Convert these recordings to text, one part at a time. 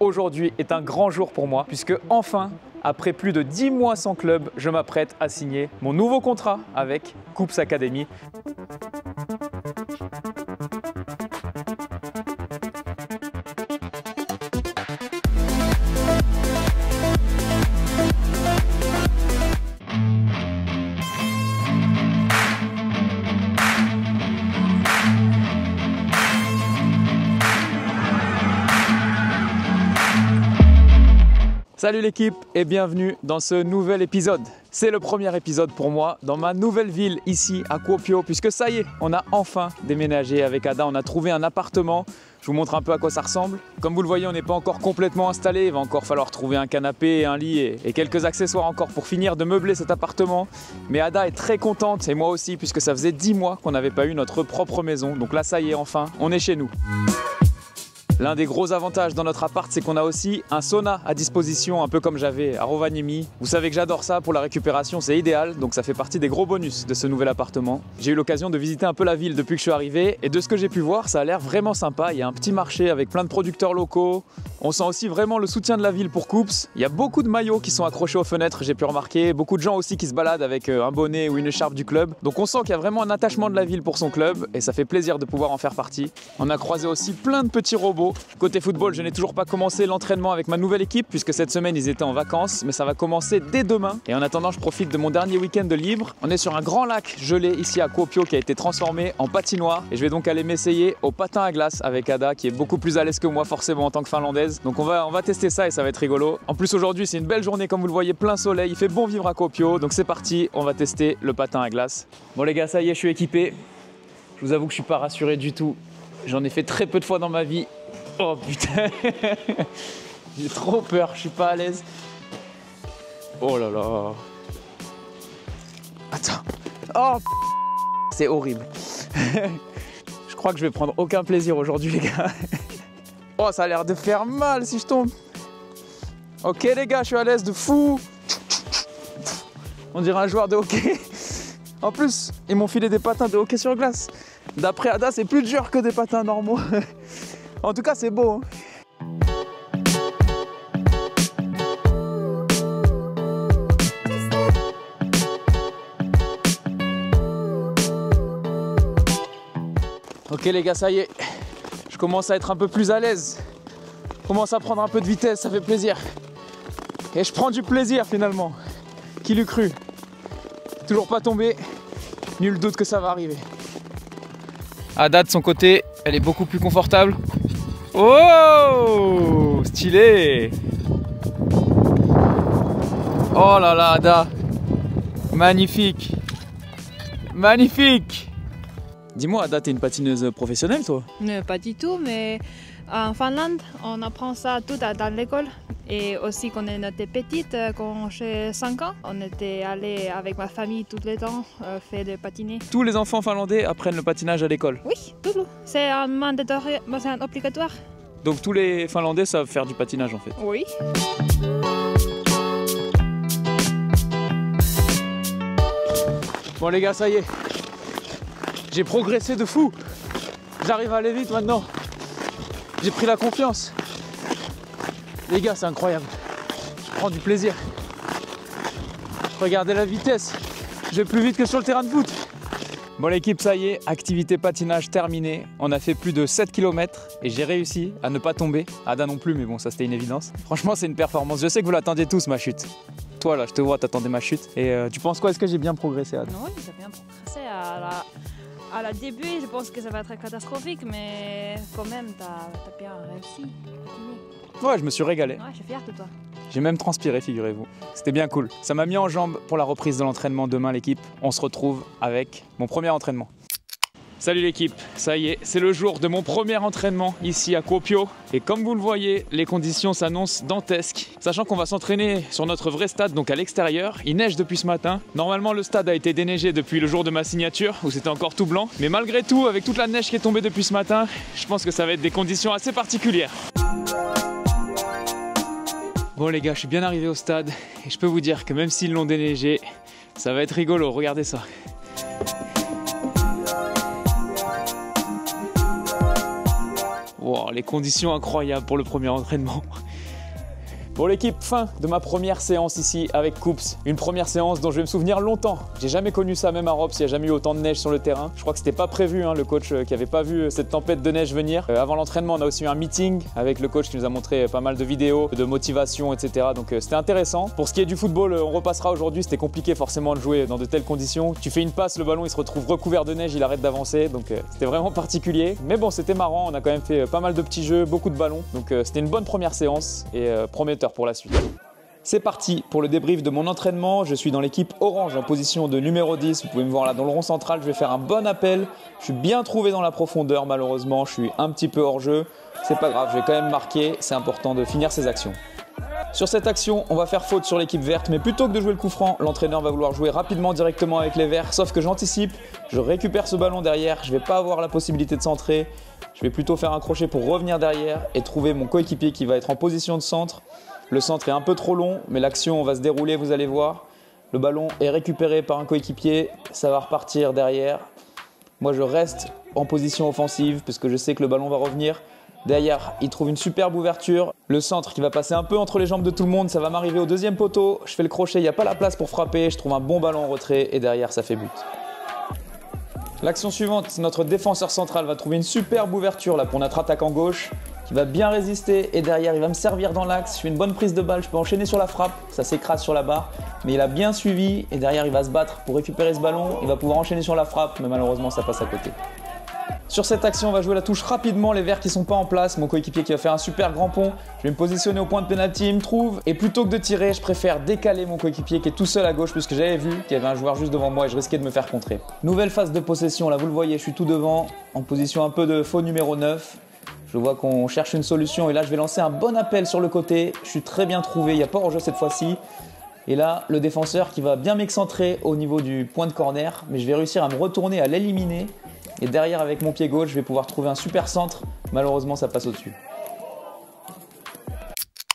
aujourd'hui est un grand jour pour moi puisque enfin, après plus de 10 mois sans club, je m'apprête à signer mon nouveau contrat avec Koops Academy. Salut l'équipe et bienvenue dans ce nouvel épisode. C'est le premier épisode pour moi dans ma nouvelle ville ici à Kuopio puisque ça y est, on a enfin déménagé avec Ada, on a trouvé un appartement. Je vous montre un peu à quoi ça ressemble. Comme vous le voyez, on n'est pas encore complètement installé, il va encore falloir trouver un canapé, un lit et quelques accessoires encore pour finir de meubler cet appartement. Mais Ada est très contente et moi aussi puisque ça faisait 10 mois qu'on n'avait pas eu notre propre maison. Donc là ça y est, enfin, on est chez nous. L'un des gros avantages dans notre appart, c'est qu'on a aussi un sauna à disposition, un peu comme j'avais à Rovaniemi. Vous savez que j'adore ça, pour la récupération c'est idéal, donc ça fait partie des gros bonus de ce nouvel appartement. J'ai eu l'occasion de visiter un peu la ville depuis que je suis arrivé, et de ce que j'ai pu voir, ça a l'air vraiment sympa. Il y a un petit marché avec plein de producteurs locaux. On sent aussi vraiment le soutien de la ville pour Koops. Il y a beaucoup de maillots qui sont accrochés aux fenêtres, j'ai pu remarquer. Beaucoup de gens aussi qui se baladent avec un bonnet ou une écharpe du club. Donc on sent qu'il y a vraiment un attachement de la ville pour son club, et ça fait plaisir de pouvoir en faire partie. On a croisé aussi plein de petits robots. Côté football, je n'ai toujours pas commencé l'entraînement avec ma nouvelle équipe puisque cette semaine ils étaient en vacances, mais ça va commencer dès demain. Et en attendant, je profite de mon dernier week-end de libre. On est sur un grand lac gelé ici à Kuopio qui a été transformé en patinoire et je vais donc aller m'essayer au patin à glace avec Ada qui est beaucoup plus à l'aise que moi forcément en tant que finlandaise. Donc on va tester ça et ça va être rigolo. En plus aujourd'hui c'est une belle journée comme vous le voyez, plein soleil, il fait bon vivre à Kuopio. Donc c'est parti, on va tester le patin à glace. Bon les gars, ça y est, je suis équipé. Je vous avoue que je suis pas rassuré du tout. J'en ai fait très peu de fois dans ma vie. Oh putain, j'ai trop peur, je suis pas à l'aise. Oh là là. Attends. Oh, c'est horrible. Je crois que je vais prendre aucun plaisir aujourd'hui les gars. Oh, ça a l'air de faire mal si je tombe. Ok les gars, je suis à l'aise de fou. On dirait un joueur de hockey. En plus, ils m'ont filé des patins de hockey sur glace. D'après Ada, c'est plus dur que des patins normaux. En tout cas, c'est beau. Ok les gars, ça y est. Je commence à être un peu plus à l'aise. Je commence à prendre un peu de vitesse, ça fait plaisir. Et je prends du plaisir finalement. Qui l'eût cru? Toujours pas tombé. Nul doute que ça va arriver. Ada de son côté, elle est beaucoup plus confortable. Oh, stylé. Oh là là, Ada. Magnifique. Magnifique. Dis-moi, Ada, t'es une patineuse professionnelle, toi? Non, pas du tout, mais en Finlande, on apprend ça tout dans l'école. Et aussi, quand on était petite, quand j'ai 5 ans, on était allé avec ma famille tout le temps faire de patiner. Tous les enfants finlandais apprennent le patinage à l'école? Oui, tout. C'est un mandatory, c'est un obligatoire. Donc tous les Finlandais savent faire du patinage en fait? Oui. Bon les gars, ça y est. J'ai progressé de fou. J'arrive à aller vite maintenant. J'ai pris la confiance. Les gars, c'est incroyable. Je prends du plaisir. Regardez la vitesse. Je vais plus vite que sur le terrain de foot. Bon l'équipe, ça y est, activité patinage terminée. On a fait plus de 7 km et j'ai réussi à ne pas tomber. Ada non plus, mais bon, ça c'était une évidence. Franchement, c'est une performance. Je sais que vous l'attendiez tous, ma chute. Toi là, je te vois, t'attendais ma chute. Et tu penses quoi? Est-ce que j'ai bien progressé, Ada? Oui, j'ai bien progressé. À la début, je pense que ça va être catastrophique, mais quand même, t'as bien réussi. Ouais, je me suis régalé. Ouais, je suis fière de toi. J'ai même transpiré, figurez-vous. C'était bien cool. Ça m'a mis en jambe pour la reprise de l'entraînement demain, l'équipe. On se retrouve avec mon premier entraînement. Salut l'équipe, ça y est, c'est le jour de mon premier entraînement ici à Kuopio. Et comme vous le voyez, les conditions s'annoncent dantesques. Sachant qu'on va s'entraîner sur notre vrai stade, donc à l'extérieur. Il neige depuis ce matin. Normalement, le stade a été déneigé depuis le jour de ma signature, où c'était encore tout blanc. Mais malgré tout, avec toute la neige qui est tombée depuis ce matin, je pense que ça va être des conditions assez particulières. Bon les gars, je suis bien arrivé au stade et je peux vous dire que même s'ils l'ont déneigé, ça va être rigolo, regardez ça. Wow, les conditions incroyables pour le premier entraînement. Bon l'équipe, fin de ma première séance ici avec Coups. Une première séance dont je vais me souvenir longtemps. J'ai jamais connu ça même à Rops, il n'y a jamais eu autant de neige sur le terrain. Je crois que c'était pas prévu, le coach qui avait pas vu cette tempête de neige venir. Avant l'entraînement, on a aussi eu un meeting avec le coach qui nous a montré pas mal de vidéos, de motivation, etc. Donc c'était intéressant. Pour ce qui est du football, on repassera aujourd'hui. C'était compliqué forcément de jouer dans de telles conditions. Tu fais une passe, le ballon il se retrouve recouvert de neige, il arrête d'avancer. Donc c'était vraiment particulier. Mais bon, c'était marrant, on a quand même fait pas mal de petits jeux, beaucoup de ballons. Donc c'était une bonne première séance et prometteur pour la suite. C'est parti pour le débrief de mon entraînement. Je suis dans l'équipe orange en position de numéro 10. Vous pouvez me voir là dans le rond central. Je vais faire un bon appel. Je suis bien trouvé dans la profondeur malheureusement. Je suis un petit peu hors jeu. C'est pas grave, je vais quand même marquer. C'est important de finir ses actions. Sur cette action, on va faire faute sur l'équipe verte. Mais plutôt que de jouer le coup franc, l'entraîneur va vouloir jouer rapidement directement avec les verts. Sauf que j'anticipe. Je récupère ce ballon derrière. Je ne vais pas avoir la possibilité de centrer. Je vais plutôt faire un crochet pour revenir derrière et trouver mon coéquipier qui va être en position de centre. Le centre est un peu trop long, mais l'action va se dérouler, vous allez voir. Le ballon est récupéré par un coéquipier, ça va repartir derrière. Moi, je reste en position offensive parce que je sais que le ballon va revenir. Derrière, il trouve une superbe ouverture. Le centre qui va passer un peu entre les jambes de tout le monde, ça va m'arriver au deuxième poteau. Je fais le crochet, il n'y a pas la place pour frapper. Je trouve un bon ballon en retrait et derrière, ça fait but. L'action suivante, notre défenseur central va trouver une superbe ouverture là pour notre attaquant gauche. Il va bien résister et derrière il va me servir dans l'axe. Je fais une bonne prise de balle, je peux enchaîner sur la frappe, ça s'écrase sur la barre. Mais il a bien suivi et derrière il va se battre pour récupérer ce ballon. Il va pouvoir enchaîner sur la frappe, mais malheureusement ça passe à côté. Sur cette action, on va jouer la touche rapidement, les verts qui sont pas en place. Mon coéquipier qui va faire un super grand pont. Je vais me positionner au point de pénalty, il me trouve. Et plutôt que de tirer, je préfère décaler mon coéquipier qui est tout seul à gauche puisque j'avais vu qu'il y avait un joueur juste devant moi et je risquais de me faire contrer. Nouvelle phase de possession, là vous le voyez, je suis tout devant, en position un peu de faux numéro 9. Je vois qu'on cherche une solution et là je vais lancer un bon appel sur le côté. Je suis très bien trouvé, il n'y a pas hors-jeu cette fois-ci. Et là, le défenseur qui va bien m'excentrer au niveau du point de corner, mais je vais réussir à me retourner, à l'éliminer. Et derrière, avec mon pied gauche, je vais pouvoir trouver un super centre. Malheureusement, ça passe au-dessus.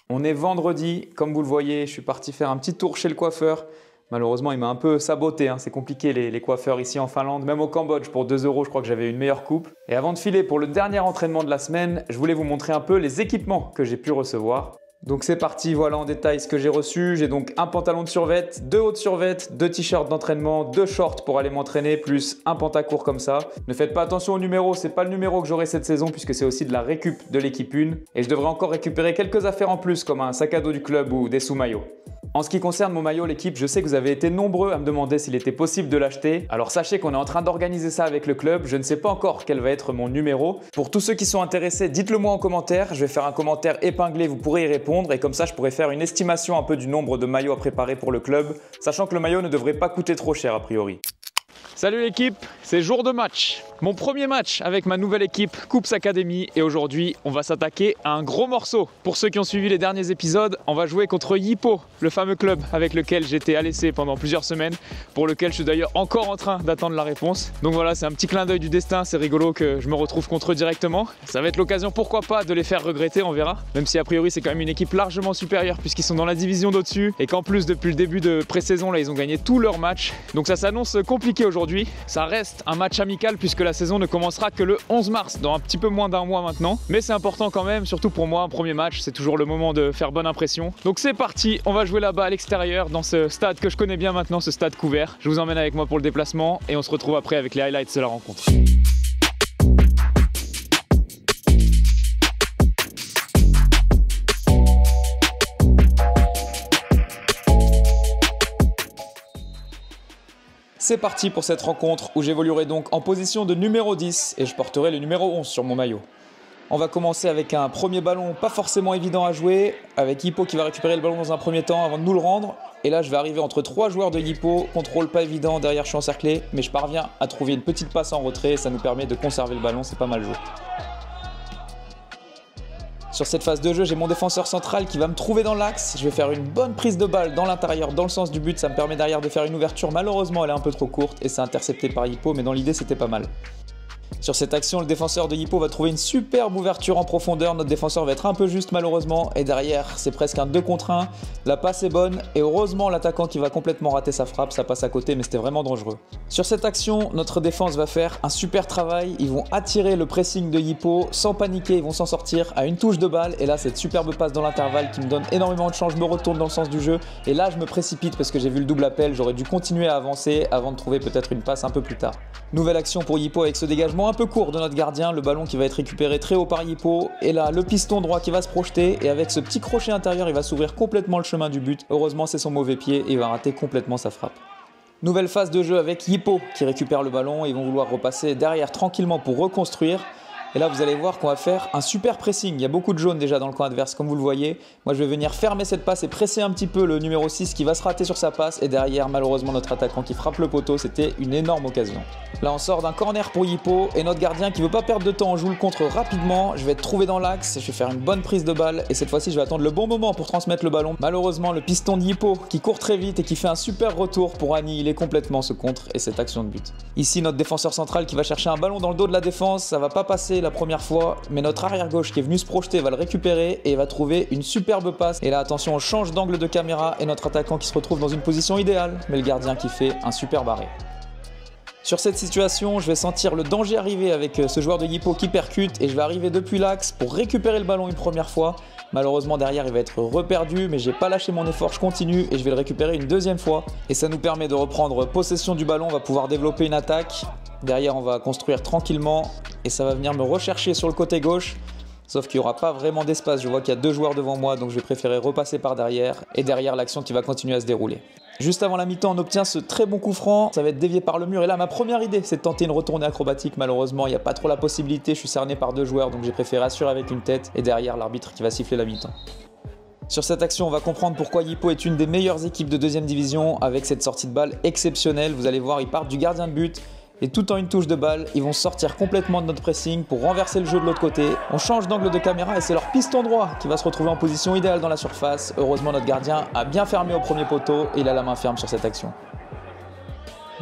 On est vendredi, comme vous le voyez, je suis parti faire un petit tour chez le coiffeur. Malheureusement, il m'a un peu saboté, c'est compliqué les coiffeurs ici en Finlande. Même au Cambodge, pour 2 €, je crois que j'avais une meilleure coupe. Et avant de filer pour le dernier entraînement de la semaine, je voulais vous montrer un peu les équipements que j'ai pu recevoir. Donc c'est parti, voilà en détail ce que j'ai reçu. J'ai donc un pantalon de survêt, 2 hauts de survêt, 2 t-shirts d'entraînement, 2 shorts pour aller m'entraîner, plus un pantacourt comme ça. Ne faites pas attention au numéro, c'est pas le numéro que j'aurai cette saison puisque c'est aussi de la récup de l'équipe 1. Et je devrais encore récupérer quelques affaires en plus comme un sac à dos du club ou des sous-maillots. En ce qui concerne mon maillot, l'équipe, je sais que vous avez été nombreux à me demander s'il était possible de l'acheter. Alors sachez qu'on est en train d'organiser ça avec le club. Je ne sais pas encore quel va être mon numéro. Pour tous ceux qui sont intéressés, dites-le moi en commentaire. Je vais faire un commentaire épinglé, vous pourrez y répondre. Et comme ça, je pourrai faire une estimation un peu du nombre de maillots à préparer pour le club. Sachant que le maillot ne devrait pas coûter trop cher a priori. Salut l'équipe, c'est jour de match. Mon premier match avec ma nouvelle équipe Coups Academy et aujourd'hui on va s'attaquer à un gros morceau. Pour ceux qui ont suivi les derniers épisodes, on va jouer contre Jippo, le fameux club avec lequel j'étais à l'essai pendant plusieurs semaines, pour lequel je suis d'ailleurs encore en train d'attendre la réponse. Donc voilà, c'est un petit clin d'œil du destin, c'est rigolo que je me retrouve contre eux directement. Ça va être l'occasion, pourquoi pas, de les faire regretter, on verra. Même si a priori c'est quand même une équipe largement supérieure puisqu'ils sont dans la division d'au-dessus et qu'en plus depuis le début de pré-saison là ils ont gagné tous leurs matchs. Donc ça s'annonce compliqué aujourd'hui. Ça reste un match amical puisque la saison ne commencera que le 11 mars, dans un petit peu moins d'un mois maintenant. Mais c'est important quand même, surtout pour moi, un premier match, c'est toujours le moment de faire bonne impression. Donc c'est parti, on va jouer là-bas à l'extérieur, dans ce stade que je connais bien maintenant, ce stade couvert. Je vous emmène avec moi pour le déplacement et on se retrouve après avec les highlights de la rencontre. C'est parti pour cette rencontre où j'évoluerai donc en position de numéro 10 et je porterai le numéro 11 sur mon maillot. On va commencer avec un premier ballon pas forcément évident à jouer, avec Jippo qui va récupérer le ballon dans un premier temps avant de nous le rendre. Et là je vais arriver entre 3 joueurs de Jippo, contrôle pas évident, derrière je suis encerclé, mais je parviens à trouver une petite passe en retrait et ça nous permet de conserver le ballon, c'est pas mal joué. Sur cette phase de jeu, j'ai mon défenseur central qui va me trouver dans l'axe. Je vais faire une bonne prise de balle dans l'intérieur, dans le sens du but. Ça me permet derrière de faire une ouverture. Malheureusement, elle est un peu trop courte et c'est intercepté par Jippo, mais dans l'idée, c'était pas mal. Sur cette action, le défenseur de Hippo va trouver une superbe ouverture en profondeur. Notre défenseur va être un peu juste malheureusement. Et derrière, c'est presque un 2 contre 1. La passe est bonne. Et heureusement, l'attaquant qui va complètement rater sa frappe. Ça passe à côté, mais c'était vraiment dangereux. Sur cette action, notre défense va faire un super travail. Ils vont attirer le pressing de Hippo sans paniquer. Ils vont s'en sortir à une touche de balle. Et là, cette superbe passe dans l'intervalle qui me donne énormément de chance. Je me retourne dans le sens du jeu. Et là, je me précipite parce que j'ai vu le double appel. J'aurais dû continuer à avancer avant de trouver peut-être une passe un peu plus tard. Nouvelle action pour Hippo avec ce dégagement un peu court de notre gardien, le ballon qui va être récupéré très haut par Hippo, et là le piston droit qui va se projeter, et avec ce petit crochet intérieur il va s'ouvrir complètement le chemin du but. Heureusement c'est son mauvais pied et il va rater complètement sa frappe. Nouvelle phase de jeu avec Hippo qui récupère le ballon, ils vont vouloir repasser derrière tranquillement pour reconstruire. Et là vous allez voir qu'on va faire un super pressing, il y a beaucoup de jaunes déjà dans le camp adverse comme vous le voyez. Moi je vais venir fermer cette passe et presser un petit peu le numéro 6 qui va se rater sur sa passe. Et derrière malheureusement notre attaquant qui frappe le poteau, c'était une énorme occasion. Là on sort d'un corner pour Hippo et notre gardien qui veut pas perdre de temps, on joue le contre rapidement. Je vais être trouvé dans l'axe, je vais faire une bonne prise de balle et cette fois-ci je vais attendre le bon moment pour transmettre le ballon. Malheureusement le piston de Hippo qui court très vite et qui fait un super retour pour annihiler complètement ce contre et cette action de but. Ici notre défenseur central qui va chercher un ballon dans le dos de la défense, ça va pas passer la première fois. Mais notre arrière gauche qui est venu se projeter va le récupérer et va trouver une superbe passe. Et là attention, on change d'angle de caméra et notre attaquant qui se retrouve dans une position idéale, mais le gardien qui fait un super arrêt. Sur cette situation, je vais sentir le danger arriver avec ce joueur de Hippo qui percute et je vais arriver depuis l'axe pour récupérer le ballon une première fois. Malheureusement derrière il va être reperdu, mais j'ai pas lâché mon effort, je continue et je vais le récupérer une deuxième fois. Et ça nous permet de reprendre possession du ballon, on va pouvoir développer une attaque. Derrière on va construire tranquillement et ça va venir me rechercher sur le côté gauche. Sauf qu'il n'y aura pas vraiment d'espace, je vois qu'il y a 2 joueurs devant moi donc je vais préférer repasser par derrière. Et derrière l'action qui va continuer à se dérouler. Juste avant la mi-temps, on obtient ce très bon coup franc, ça va être dévié par le mur et là ma première idée c'est de tenter une retournée acrobatique. Malheureusement il n'y a pas trop la possibilité, je suis cerné par 2 joueurs donc j'ai préféré assurer avec une tête et derrière l'arbitre qui va siffler la mi-temps. Sur cette action, on va comprendre pourquoi Hippo est une des meilleures équipes de 2e division avec cette sortie de balle exceptionnelle. Vous allez voir, ils partent du gardien de but et tout en une touche de balle, ils vont sortir complètement de notre pressing pour renverser le jeu de l'autre côté. On change d'angle de caméra et c'est leur piston droit qui va se retrouver en position idéale dans la surface. Heureusement, notre gardien a bien fermé au premier poteau et il a la main ferme sur cette action.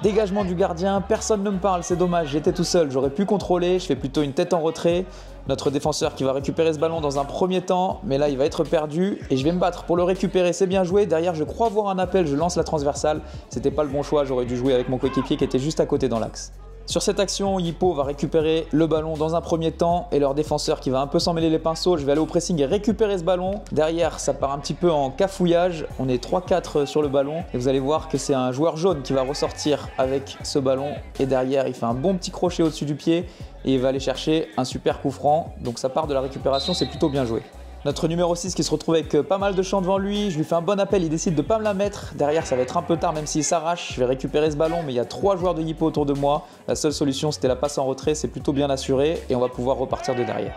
Dégagement du gardien, personne ne me parle, c'est dommage, j'étais tout seul, j'aurais pu contrôler, je fais plutôt une tête en retrait. Notre défenseur qui va récupérer ce ballon dans un premier temps, mais là il va être perdu et je vais me battre pour le récupérer, c'est bien joué. Derrière je crois voir un appel, je lance la transversale, c'était pas le bon choix, j'aurais dû jouer avec mon coéquipier qui était juste à côté dans l'axe. Sur cette action, Hippo va récupérer le ballon dans un premier temps et leur défenseur qui va un peu s'en mêler les pinceaux. Je vais aller au pressing et récupérer ce ballon. Derrière, ça part un petit peu en cafouillage. On est 3-4 sur le ballon et vous allez voir que c'est un joueur jaune qui va ressortir avec ce ballon. Et derrière, il fait un bon petit crochet au-dessus du pied et il va aller chercher un super coup franc. Donc ça part de la récupération, c'est plutôt bien joué. Notre numéro 6 qui se retrouve avec pas mal de champs devant lui, je lui fais un bon appel, il décide de pas me la mettre. Derrière ça va être un peu tard même s'il s'arrache, je vais récupérer ce ballon mais il y a 3 joueurs de Hippo autour de moi. La seule solution c'était la passe en retrait, c'est plutôt bien assuré et on va pouvoir repartir de derrière.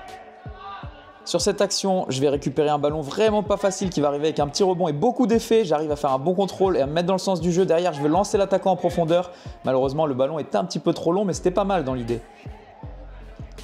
Sur cette action, je vais récupérer un ballon vraiment pas facile qui va arriver avec un petit rebond et beaucoup d'effets. J'arrive à faire un bon contrôle et à me mettre dans le sens du jeu. Derrière je vais lancer l'attaquant en profondeur. Malheureusement le ballon était un petit peu trop long mais c'était pas mal dans l'idée.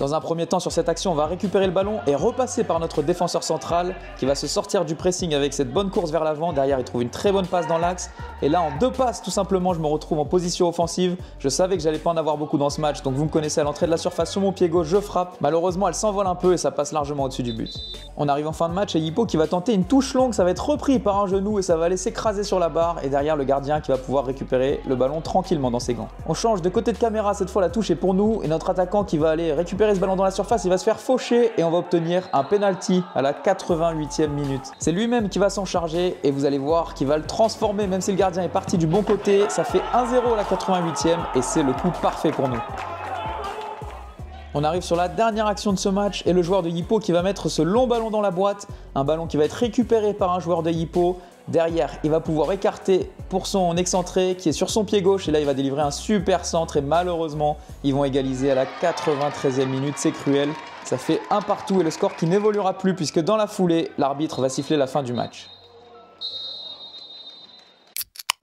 Dans un premier temps sur cette action, on va récupérer le ballon et repasser par notre défenseur central qui va se sortir du pressing avec cette bonne course vers l'avant. Derrière, il trouve une très bonne passe dans l'axe. Et là, en 2 passes, tout simplement, je me retrouve en position offensive. Je savais que j'allais pas en avoir beaucoup dans ce match, donc vous me connaissez à l'entrée de la surface sur mon pied gauche, je frappe. Malheureusement, elle s'envole un peu et ça passe largement au-dessus du but. On arrive en fin de match et Hippo qui va tenter une touche longue, ça va être repris par un genou et ça va aller s'écraser sur la barre. Et derrière, le gardien qui va pouvoir récupérer le ballon tranquillement dans ses gants. On change de côté de caméra, cette fois la touche est pour nous et notre attaquant qui va aller récupérer ce ballon dans la surface. Il va se faire faucher et on va obtenir un penalty à la 88e minute. C'est lui-même qui va s'en charger et vous allez voir qu'il va le transformer même si le gardien est parti du bon côté. Ça fait 1-0 à la 88e et c'est le coup parfait pour nous. On arrive sur la dernière action de ce match et le joueur de Hippo qui va mettre ce long ballon dans la boîte. Un ballon qui va être récupéré par un joueur de Hippo. Derrière, il va pouvoir écarter pour son excentré qui est sur son pied gauche et là il va délivrer un super centre et malheureusement ils vont égaliser à la 93e minute, c'est cruel. Ça fait 1 partout et le score qui n'évoluera plus puisque dans la foulée, l'arbitre va siffler la fin du match.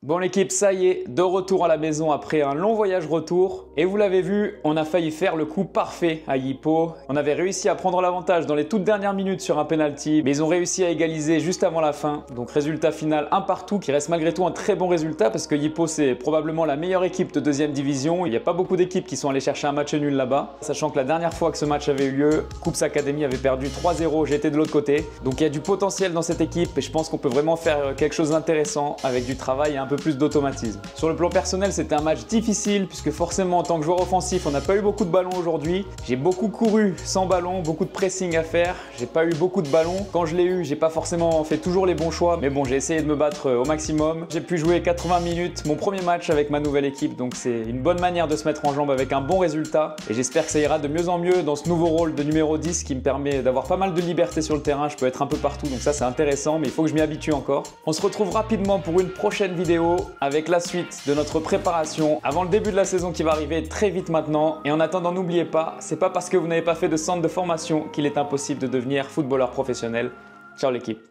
Bon l'équipe, ça y est, de retour à la maison après un long voyage retour. Et vous l'avez vu, on a failli faire le coup parfait à Yippo. On avait réussi à prendre l'avantage dans les toutes dernières minutes sur un penalty, mais ils ont réussi à égaliser juste avant la fin. Donc résultat final, un partout, qui reste malgré tout un très bon résultat parce que Yippo c'est probablement la meilleure équipe de deuxième division. Il n'y a pas beaucoup d'équipes qui sont allées chercher un match nul là-bas. Sachant que la dernière fois que ce match avait eu lieu, Coups Academy avait perdu 3-0, j'étais de l'autre côté. Donc il y a du potentiel dans cette équipe et je pense qu'on peut vraiment faire quelque chose d'intéressant avec du travail et un peu plus d'automatisme. Sur le plan personnel, c'était un match difficile puisque forcément en tant que joueur offensif, on n'a pas eu beaucoup de ballons aujourd'hui. J'ai beaucoup couru sans ballon, beaucoup de pressing à faire. J'ai pas eu beaucoup de ballons. Quand je l'ai eu, j'ai pas forcément fait toujours les bons choix, mais bon, j'ai essayé de me battre au maximum. J'ai pu jouer 80 minutes, mon premier match avec ma nouvelle équipe, donc c'est une bonne manière de se mettre en jambe avec un bon résultat. Et j'espère que ça ira de mieux en mieux dans ce nouveau rôle de numéro 10 qui me permet d'avoir pas mal de liberté sur le terrain. Je peux être un peu partout, donc ça c'est intéressant, mais il faut que je m'y habitue encore. On se retrouve rapidement pour une prochaine vidéo avec la suite de notre préparation avant le début de la saison qui va arriver très vite maintenant. Et en attendant, n'oubliez pas, c'est pas parce que vous n'avez pas fait de centre de formation qu'il est impossible de devenir footballeur professionnel. Ciao l'équipe.